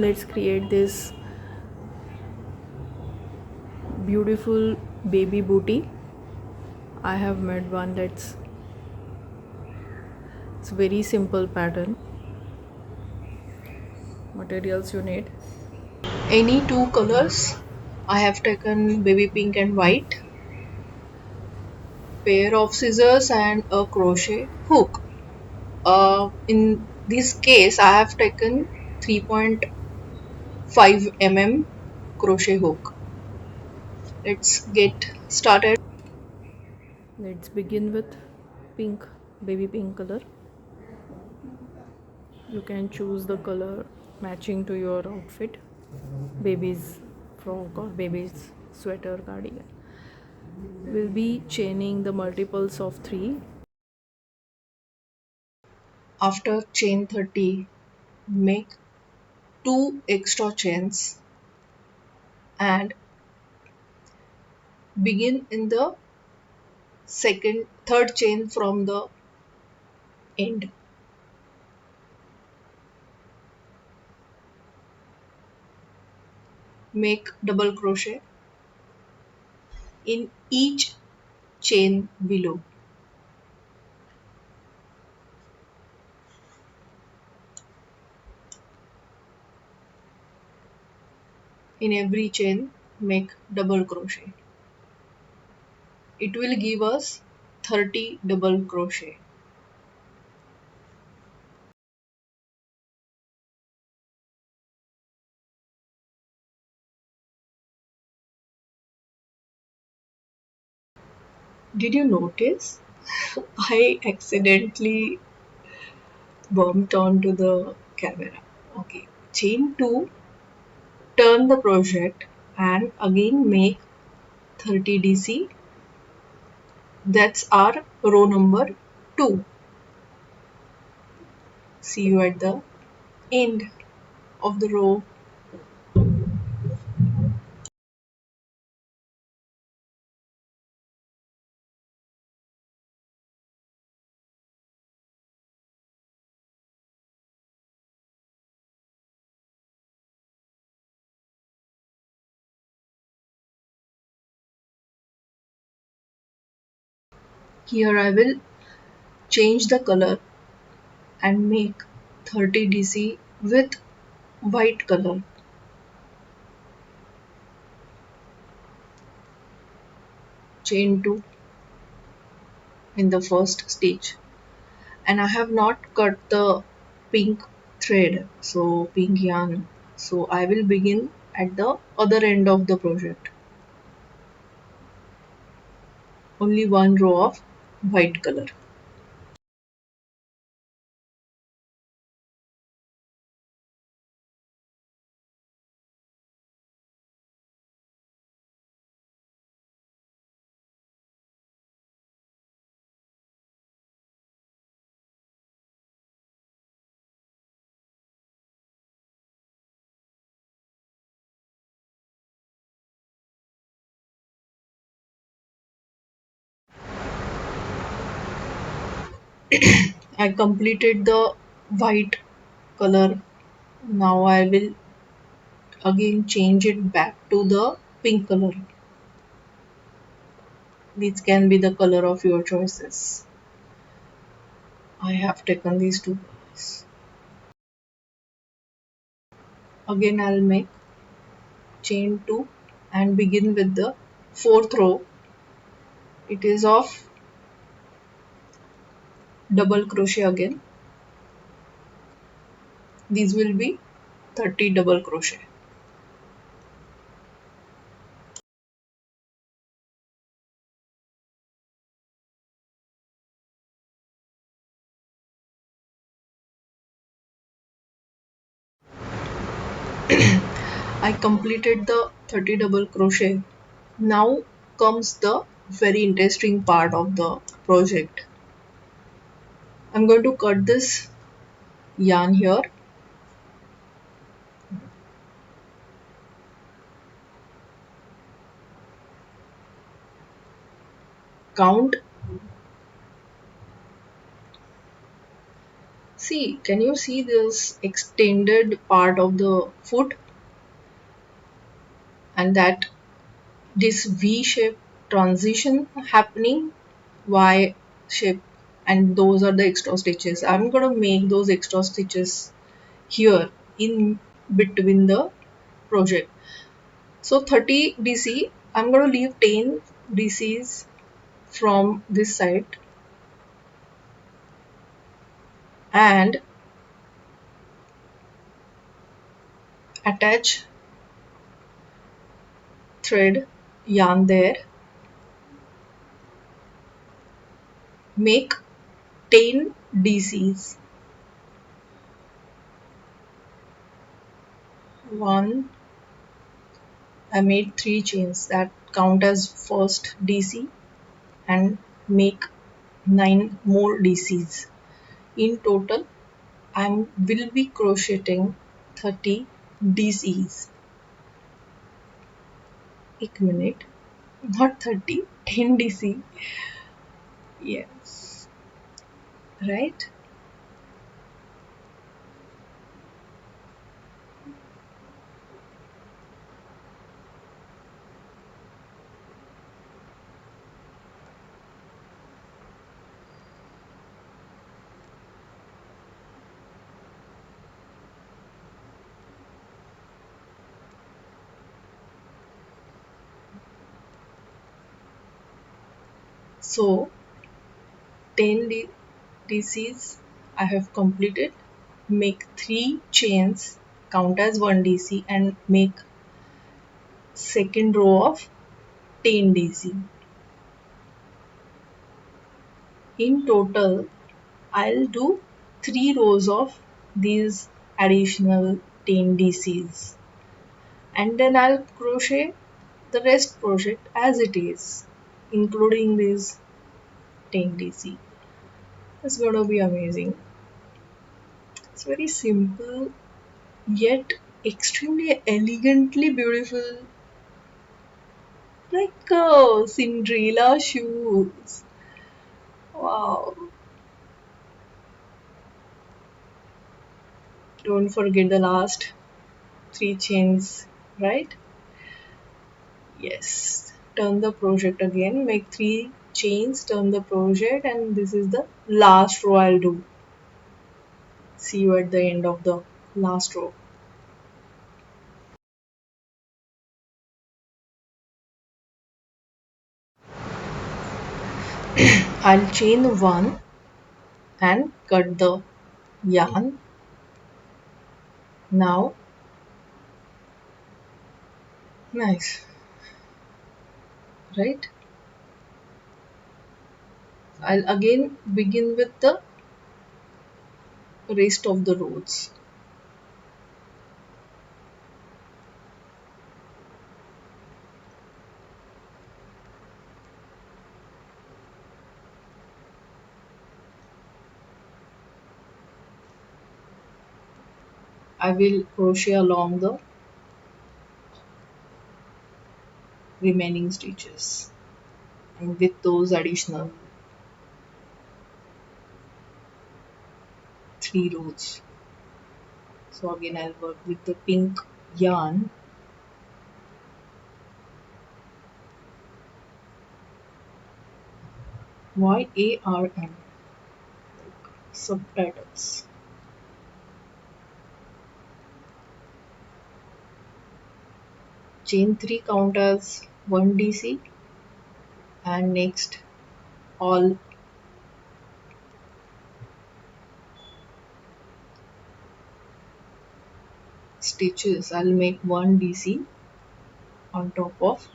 let's create this beautiful baby booty. I have made one. It's very simple pattern. Materials you need: any two colors. I have taken baby pink and white, pair of scissors and a crochet hook. In this case I have taken 3.5 mm crochet hook. Let's get started. Let's begin with pink, baby pink color. You can choose the color matching to your outfit, baby's frock or baby's sweater, cardigan. We'll be chaining the multiples of 3. After chain 30, make 2 extra chains and begin in the third chain from the end. Make double crochet in each chain below. In every chain, make double crochet. It will give us 30 double crochet. Did you notice? I accidentally bumped onto the camera. Okay. Chain 2, turn the project and again make 30 DC. That's our row number 2. See you at the end of the row. Here I will change the color and make 30 DC with white color. Chain 2 in the first stitch, and I have not cut the pink thread, so pink yarn, so I will begin at the other end of the project. Only one row of white color. I completed the white color. Now I will again change it back to the pink color. These can be the color of your choices. I have taken these two colors. Again I'll make chain 2 and begin with the fourth row. It is of double crochet again. These will be 30 double crochet. I completed the 30 double crochet. Now comes the very interesting part of the project. I'm going to cut this yarn here. Count See, can you see this extended part of the foot, and that this V shape transition happening, Y shape, and those are the extra stitches. I'm gonna make those extra stitches here in between the project. So 30 DC, I'm gonna leave 10 DCs from this side and attach thread yarn there. Make 10 DCs. 1, I made 3 chains that count as first DC, and make 9 more DCs. In total, I will be crocheting 30 DCs. एक minute, not 30, 10 DC. Yes, right? So 10 DCs I have completed. Make 3 chains, count as 1 DC, and make second row of 10 DC. In total, I'll do 3 rows of these additional 10 DCs, and then I'll crochet the rest project as it is, including these 10 DC. It's gonna be amazing. It's very simple yet extremely elegantly beautiful, like Cinderella shoes. Wow! Don't forget the last 3 chains, right? Yes. Turn the project again, make 3 chains, turn the project, and this is the last row I'll do. See you at the end of the last row. I'll chain 1 and cut the yarn. Now, nice, right? I'll again begin with the rest of the rows. I will crochet along the remaining stitches and with those additional 3 rows. So again I'll work with the pink yarn, YARN, subtitles. Chain 3 count as 1 DC, and next all stitches I'll make 1 DC on top of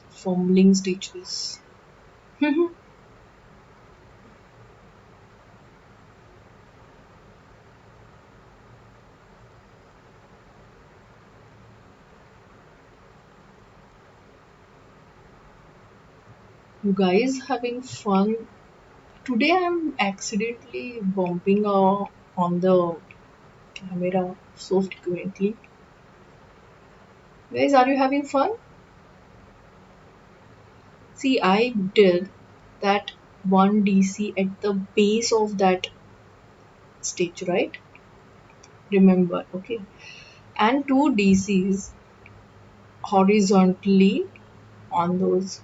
fumbling stitches. You guys having fun Today I'm accidentally bumping on the camera so frequently. Guys, are you having fun? See, I did that one DC at the base of that stitch, right? Remember, okay? And two DCs horizontally on those.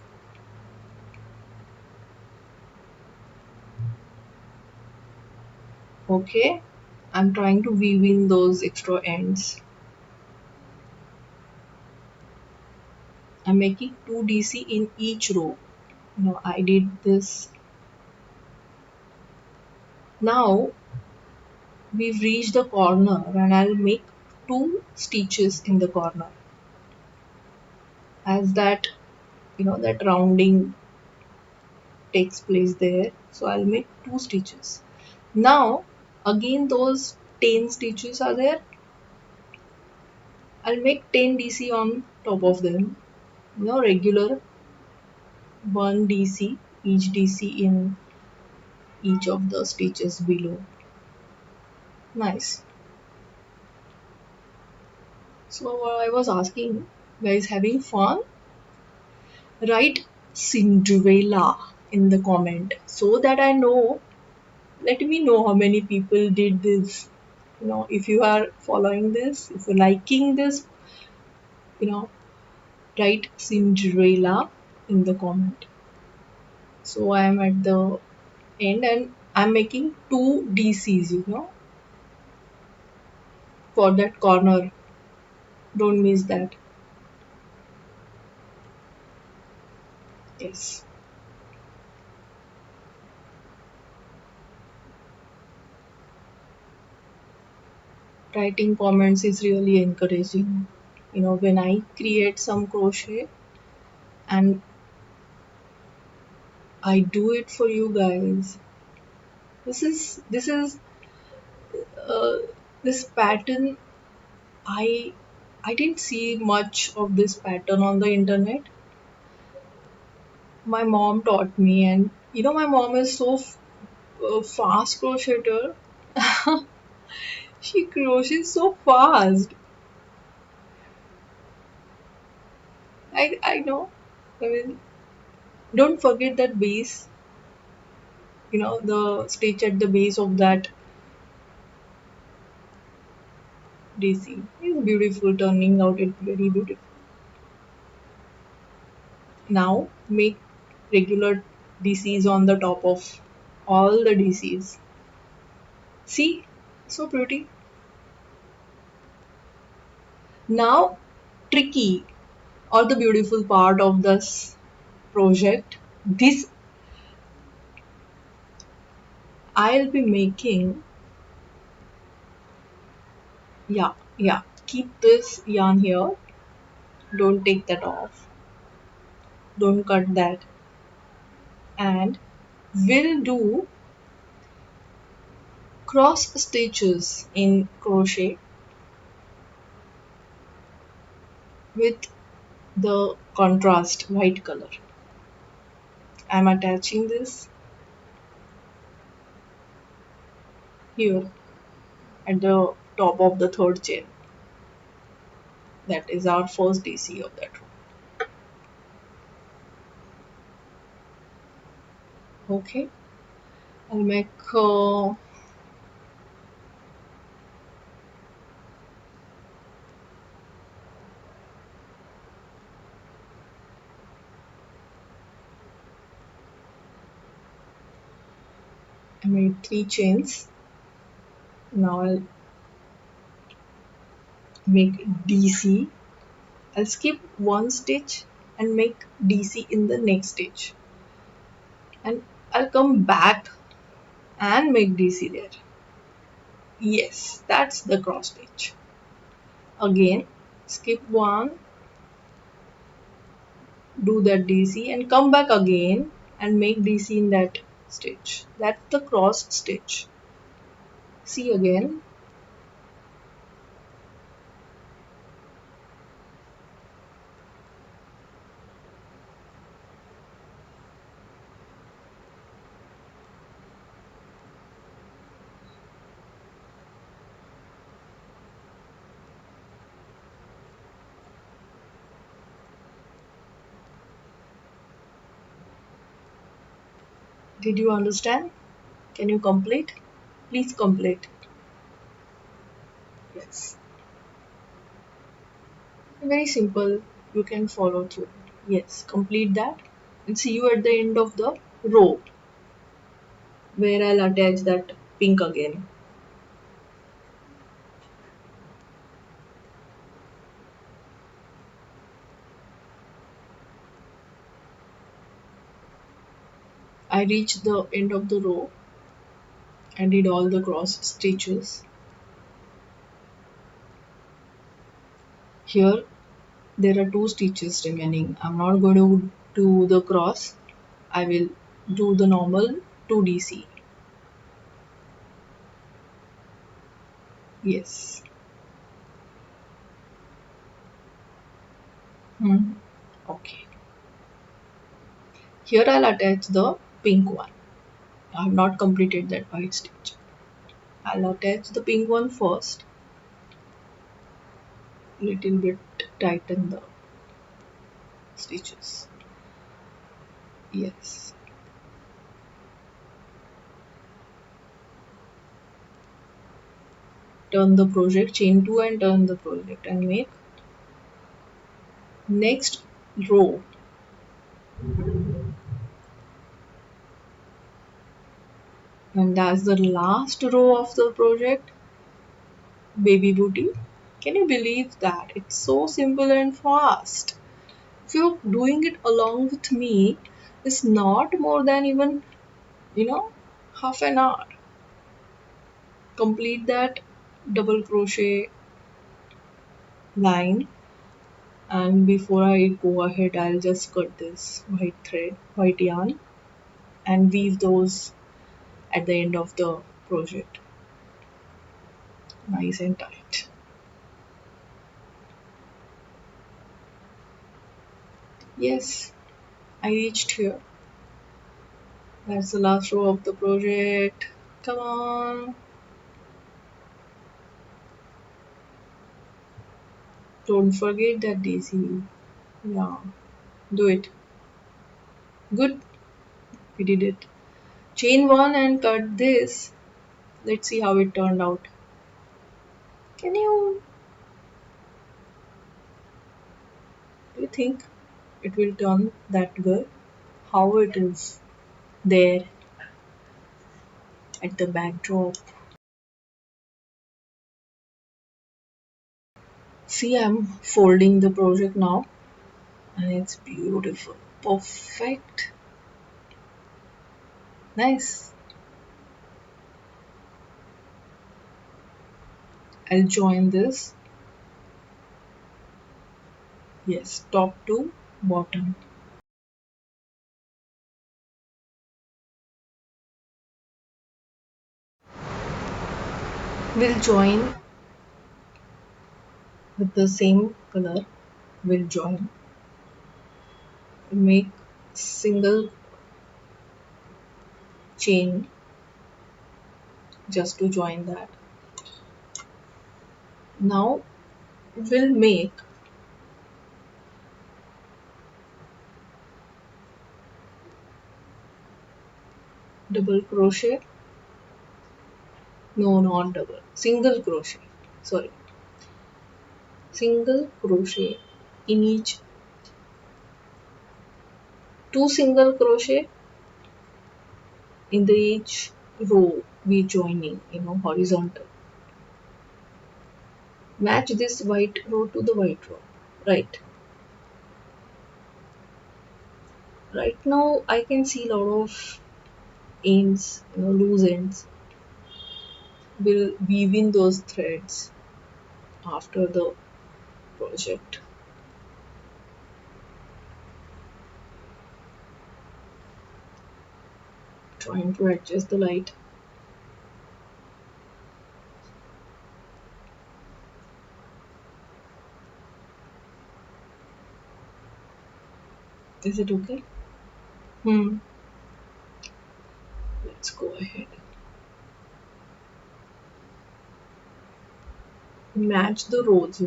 Okay? I'm trying to weave in those extra ends. I'm making two DC in each row. I did this. Now we've reached the corner and I'll make two stitches in the corner as that rounding takes place there. So I'll make two stitches. Now again those 10 stitches are there. I'll make 10 DC on top of them. Regular 1 DC, each DC in each of the stitches below. Nice. So I was asking, guys, having fun? Write Cinderella in the comment so that I know. Let me know how many people did this. If you are following this, if you're liking this, you know, write Cinderella in the comment. So I am at the end and I'm making two DCs, for that corner. Don't miss that. Yes. Writing comments is really encouraging. When I create some crochet and I do it for you guys. This is this pattern. I I didn't see much of this pattern on the internet. My mom taught me, and my mom is so fast crocheter. She crochets so fast. I know. I mean, don't forget that base. The stitch at the base of that DC is beautiful, turning out it very beautiful. Now make regular DCs on the top of all the DCs. See, so pretty. Now, tricky or the beautiful part of this project. This I'll be making. Yeah, yeah. Keep this yarn here. Don't take that off. Don't cut that. And we'll do cross stitches in crochet with the contrast white color. I'm attaching this here at the top of the third chain. That is our first DC of that row. Okay, I'll make I made three chains. Now I'll make DC. I'll skip one stitch and make DC in the next stitch. And I'll come back and make DC there. Yes, that's the cross stitch. Again, skip one, do that DC and come back again and make DC in that stitch. That's the cross stitch. See again. Did you understand? Can you complete? Please complete. Yes. Very simple. You can follow through. Yes, complete that and see you at the end of the row where I'll attach that pink again. I reached the end of the row and did all the cross stitches. Here there are two stitches remaining. I'm not going to do the cross. I will do the normal 2DC. Yes. Hmm. Okay. Here I'll attach the pink one. I have not completed that white stitch. I'll attach the pink one first. Little bit tighten the stitches. Yes. Turn the project, chain 2 and turn the project and make next row. And that's the last row of the project, baby booty. Can you believe that? It's so simple and fast. If you're doing it along with me, it's not more than even, you know, half an hour. Complete that double crochet line, and before I go ahead, I'll just cut this white thread, white yarn, and weave those at the end of the project. Nice and tight. Yes, I reached here. That's the last row of the project. Come on. Don't forget that, Daisy. Yeah, do it. Good. We did it. Chain one and cut this. Let's see how it turned out. Can you do you think it will turn that good? How it is there at the backdrop. See, I'm folding the project now and it's beautiful. Perfect. Nice. I'll join this. Yes, top to bottom. We'll join with the same color. We'll join. Make single chain just to join that. Now we'll make double crochet. No, not double. Single crochet. Sorry. Single crochet in each. Two single crochet in the each row we joining, horizontal. Match this white row to the white row. Right now I can see a lot of ends, loose ends. We'll weave in those threads after the project. Trying to adjust the light. Is it okay? Hmm. Let's go ahead. Match the rows.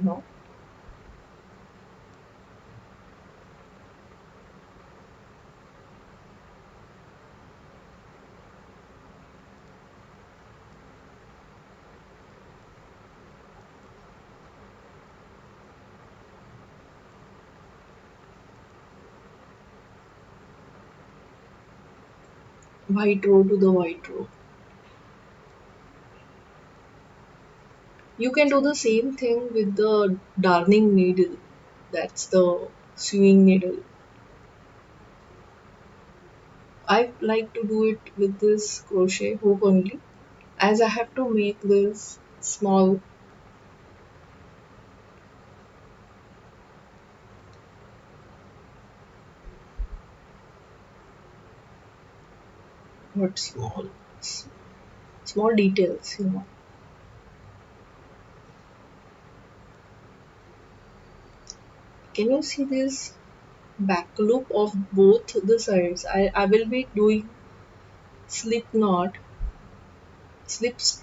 white row to the white row. You can do the same thing with the darning needle. That's the sewing needle. I like to do it with this crochet hook only, as I have to make this small. What small? Small details, you know. Can you see this back loop of both the sides? I will be doing slip knot,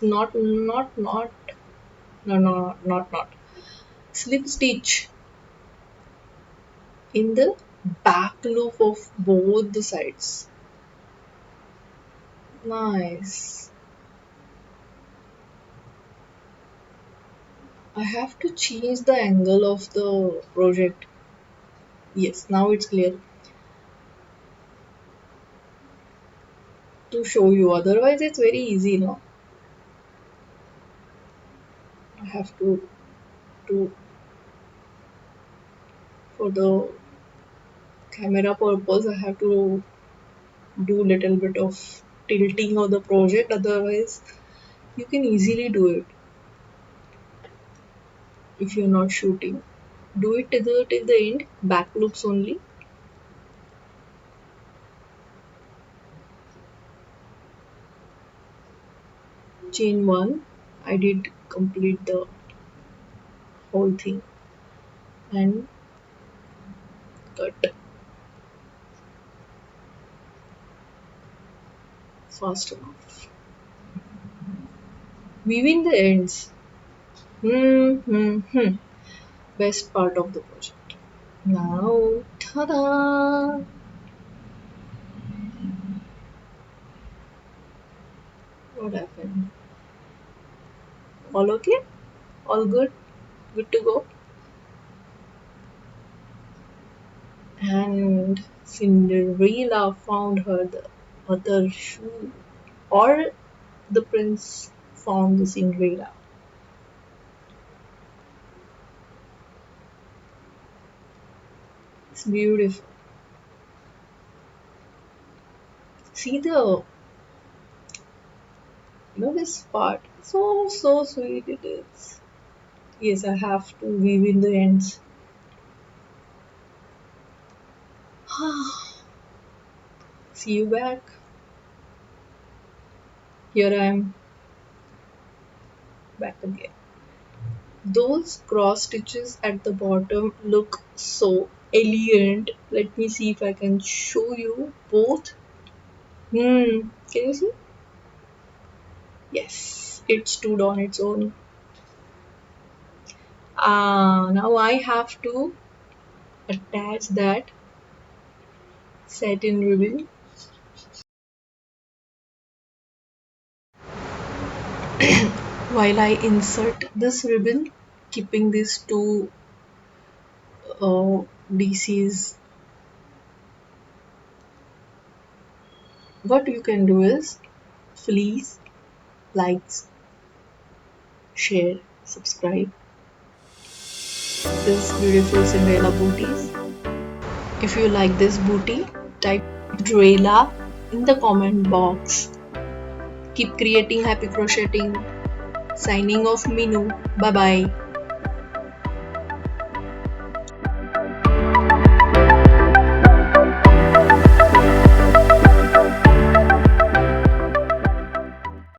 not, no, not, slip stitch in the back loop of both the sides. Nice. I have to change the angle of the project. Yes, now it's clear to show you. Otherwise, it's very easy, no? I have to do for the camera purpose. I have to do little bit of tilting of the project. Otherwise, you can easily do it if you're not shooting. Do it till the end. Back loops only. Chain one. I did complete the whole thing and cut fast enough. Weaving the ends. Best part of the project. Now, ta-da! What happened? All okay? All good? Good to go? And Cinderella found her the other shoe. Or the prince found the Cinderella. It's beautiful. See the, this part. So sweet it is. Yes, I have to weave in the ends. See you back. Here I am back again. Those cross stitches at the bottom look so elegant. Let me see if I can show you both. Can you see? Yes, it stood on its own. Now I have to attach that satin ribbon. While I insert this ribbon, keeping these two DCs. What you can do is please likes, share, subscribe this beautiful Cinderella booties. If you like this booty, type Cinderella in the comment box. Keep creating, happy crocheting. Signing off, Minu. Bye bye.